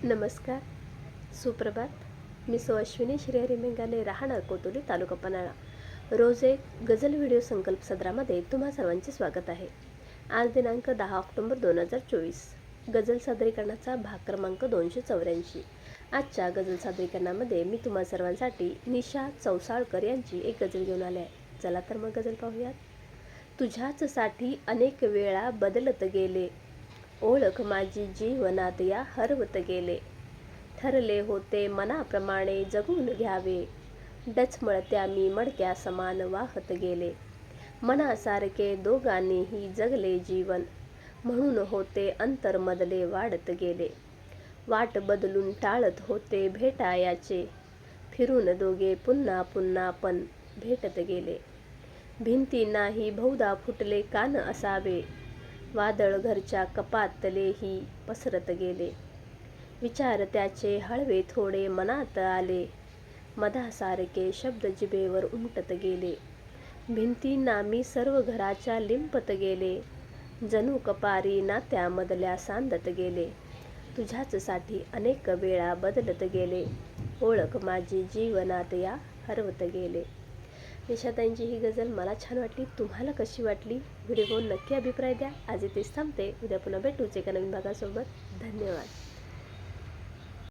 नमस्कार, सुप्रभात. मी अश्विनी श्रीहरी मेंगाले, राहणार कोतोली, तालुका पन्हाळा. रोज एक गझल व्हिडिओ संकल्प सदरामध्ये तुम्हा सर्वांचे स्वागत आहे. आज दिनांक 10 ऑक्टोबर 2024. गझल सादरीकरणाचा भाग क्रमांक 284. आजच्या गझल सादरीकरणामध्ये मी तुम्हा सर्वांसाठी निशा चौसाळकर यांची एक गझल घेऊन आले आहे. चला तर मग गझल पाहूयात. तुझ्याच साठी अनेक वेळा बदलत गेले, ओळख माझी जीवनात या हरवत गेले. ठरले होते मनाप्रमाणे जगून घ्यावे, डचमळत्या मी मडक्या समान वाहत गेले. मनासारखे दोघांनीही जगले जीवन, म्हणून होते अंतरमधले वाढत गेले. वाट बदलून टाळत होते भेटायाचे, फिरून दोघे पुन्हा पुन्हा पण भेटत गेले. भिंतींनाही बहुधा फुटले कान असावे, वादळ घरच्या कपातलेही पसरत गेले. विचार त्याचे हळवे थोडे मनात आले, मधासारखे शब्द जिभेवर उमटत गेले. भिंतींना मी सर्व घराच्या लिंपत गेले, जणू कपारी नात्यामधल्या सांदत गेले. तुझ्याच साठी अनेक वेळा बदलत गेले, ओळख माझी जीवनात या हरवत गेले. निशाताईंची ही गझल मला छान वाटली. तुम्हाला कशी वाटली? व्हिडिओ बघून नक्की अभिप्राय द्या. आज इथेच थांबते. उद्या पुन्हा भेटूच एका नवीन भागासोबत. धन्यवाद.